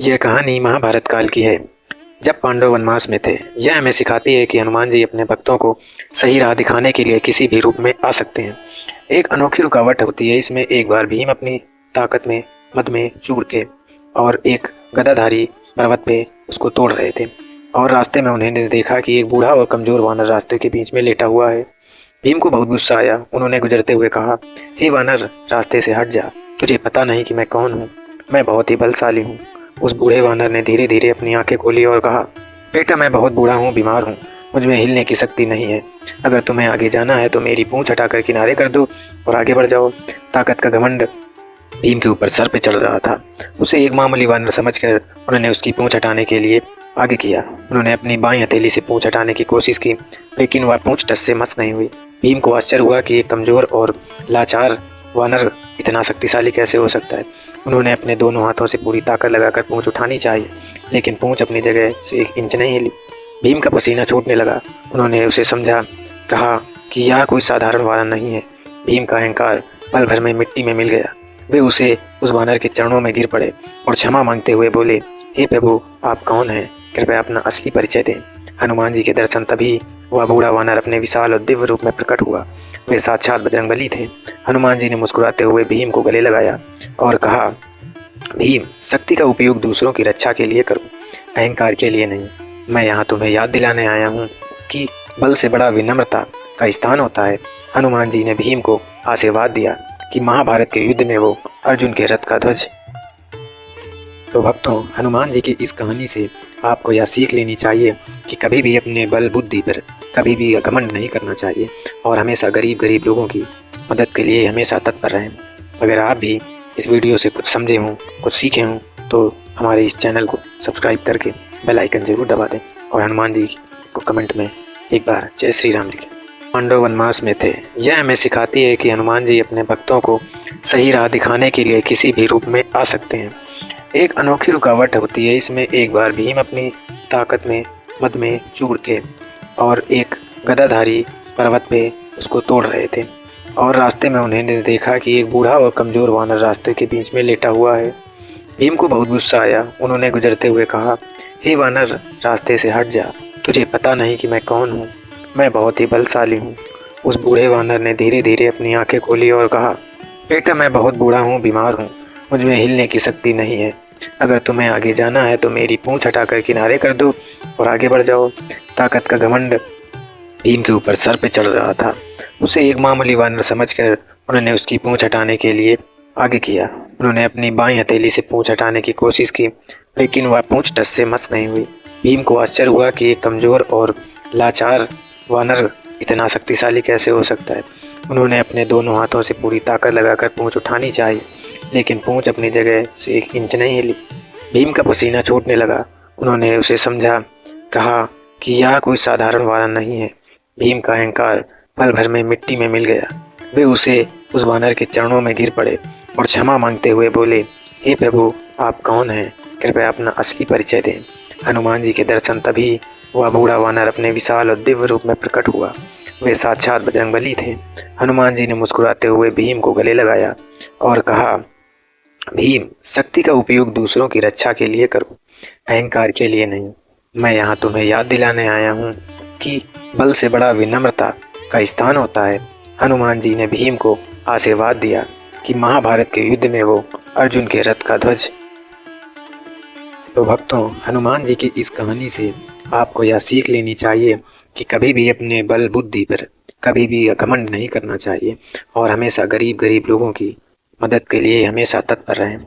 यह कहानी महाभारत काल की है, जब पांडव वनवास में थे। यह हमें सिखाती है कि हनुमान जी अपने भक्तों को सही राह दिखाने के लिए किसी भी रूप में आ सकते हैं। एक अनोखी रुकावट होती है इसमें। एक बार भीम अपनी ताकत में मद में चूर थे और एक गदाधारी पर्वत पे उसको तोड़ रहे थे, और रास्ते में उन्होंने देखा कि एक बूढ़ा और कमजोर वानर रास्ते के बीच में लेटा हुआ है। भीम को बहुत गुस्सा आया। उन्होंने गुजरते हुए कहा, हे वानर, रास्ते से हट जा। तुझे पता नहीं कि मैं कौन हूँ? मैं बहुत ही बलशाली हूँ। उस बूढ़े वानर ने धीरे धीरे अपनी आंखें खोली और कहा, बेटा, मैं बहुत बूढ़ा हूँ, बीमार हूँ, मुझ में हिलने की शक्ति नहीं है। अगर तुम्हें आगे जाना है तो मेरी पूंछ हटाकर किनारे कर दो और आगे बढ़ जाओ। ताकत का घमंड भीम के ऊपर सर पे चढ़ रहा था। उसे एक मामूली वानर समझकर उन्होंने उसकी पूंछ हटाने के लिए आगे किया। उन्होंने अपनी बाईं हथेली से पूंछ हटाने की कोशिश की, लेकिन वह पूंछ टस से मस नहीं हुई। भीम को आश्चर्य हुआ कि एक कमजोर और लाचार वानर इतना शक्तिशाली कैसे हो सकता है। उन्होंने अपने दोनों हाथों से पूरी ताकत लगाकर पूंछ उठानी चाहिए, लेकिन पूंछ अपनी जगह से 1 इंच नहीं हिली। भीम का पसीना छूटने लगा। उन्होंने उसे समझा, कहा कि यह कोई साधारण वानर नहीं है। भीम का अहंकार पल भर में मिट्टी में मिल गया। वे उस वानर के चरणों में गिर पड़े और क्षमा मांगते हुए बोले, हे प्रभु, आप कौन हैं? कृपया अपना असली परिचय दें। हनुमान जी के दर्शन तभी वह बूढ़ा वानर अपने विशाल और दिव्य रूप में प्रकट हुआ। वे साक्षात बजरंगबली थे। हनुमान जी ने मुस्कुराते हुए भीम को गले लगाया और कहा, भीम, शक्ति का उपयोग दूसरों की रक्षा के लिए करो, अहंकार के लिए नहीं। मैं यहाँ तुम्हें याद दिलाने आया हूँ कि बल से बड़ा विनम्रता का स्थान होता है। हनुमान जी ने भीम को आशीर्वाद दिया कि महाभारत के युद्ध में वो अर्जुन के रथ का ध्वज। तो भक्तों, हनुमान जी की इस कहानी से आपको यह सीख लेनी चाहिए कि कभी भी अपने बल बुद्धि पर कभी भी घमंड नहीं करना चाहिए, और हमेशा गरीब लोगों की मदद के लिए हमेशा तत्पर रहें। अगर आप भी इस वीडियो से कुछ समझे हों, कुछ सीखे हों, तो हमारे इस चैनल को सब्सक्राइब करके बेल आइकन जरूर दबा दें, और हनुमान जी को कमेंट में एक बार जय श्री राम लिखें। पांडव वनवास में थे। यह हमें सिखाती है कि हनुमान जी अपने भक्तों को सही राह दिखाने के लिए किसी भी रूप में आ सकते हैं। एक अनोखी रुकावट होती है इसमें। एक बार भीम अपनी ताकत में मद में चूर थे और एक गदाधारी पर्वत पे उसको तोड़ रहे थे, और रास्ते में उन्होंने देखा कि एक बूढ़ा और कमजोर वानर रास्ते के बीच में लेटा हुआ है। भीम को बहुत गुस्सा आया। उन्होंने गुजरते हुए कहा, हे वानर, रास्ते से हट जा। तुझे पता नहीं कि मैं कौन हूँ? मैं बहुत ही बलशाली हूँ। उस बूढ़े वानर ने धीरे धीरे अपनी आंखें खोली और कहा, बेटा, मैं बहुत बूढ़ा हूँ, बीमार हूँ, मुझ में हिलने की शक्ति नहीं है। अगर तुम्हें आगे जाना है तो मेरी पूंछ हटाकर किनारे कर दो और आगे बढ़ जाओ। ताकत का घमंड भीम के ऊपर सर पे चढ़ रहा था। उसे एक मामूली वानर समझकर उन्होंने उसकी पूंछ हटाने के लिए आगे किया। उन्होंने अपनी बाईं हथेली से पूंछ हटाने की कोशिश की, लेकिन वह पूंछ टस से मस नहीं हुई। भीम को आश्चर्य हुआ कि एक कमजोर और लाचार वानर इतना शक्तिशाली कैसे हो सकता है। उन्होंने अपने दोनों हाथों से पूरी ताकत लगाकर पूंछ उठानी चाहिए, लेकिन पूंछ अपनी जगह से 1 इंच नहीं हिली। भीम का पसीना छूटने लगा। उन्होंने उसे समझा, कहा कि यह कोई साधारण वानर नहीं है। भीम का अहंकार पल भर में मिट्टी में मिल गया। वे उस वानर के चरणों में गिर पड़े और क्षमा मांगते हुए बोले, हे प्रभु, आप कौन हैं? कृपया अपना असली परिचय दें। हनुमान जी के दर्शन तभी वह बूढ़ा वानर अपने विशाल और दिव्य रूप में प्रकट हुआ। वे साक्षात बजरंगबली थे। हनुमान जी ने मुस्कुराते हुए भीम को गले लगाया और कहा, भीम, शक्ति का उपयोग दूसरों की रक्षा के लिए करो, अहंकार के लिए नहीं। मैं यहाँ तुम्हें याद दिलाने आया हूँ कि बल से बड़ा विनम्रता का स्थान होता है। हनुमान जी ने भीम को आशीर्वाद दिया कि महाभारत के युद्ध में वो अर्जुन के रथ का ध्वज। तो भक्तों, हनुमान जी की इस कहानी से आपको यह सीख लेनी चाहिए कि कभी भी अपने बल बुद्धि पर कभी भी घमंड नहीं करना चाहिए, और हमेशा गरीब लोगों की मदद के लिए हमेशा तत्पर रहें।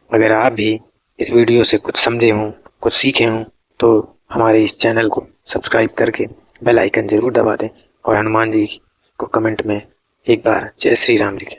अगर आप भी इस वीडियो से कुछ समझे हों, कुछ सीखे हों, तो हमारे इस चैनल को सब्सक्राइब करके बेल आइकन जरूर दबा दें, और हनुमान जी को कमेंट में एक बार जय श्री राम लिखें।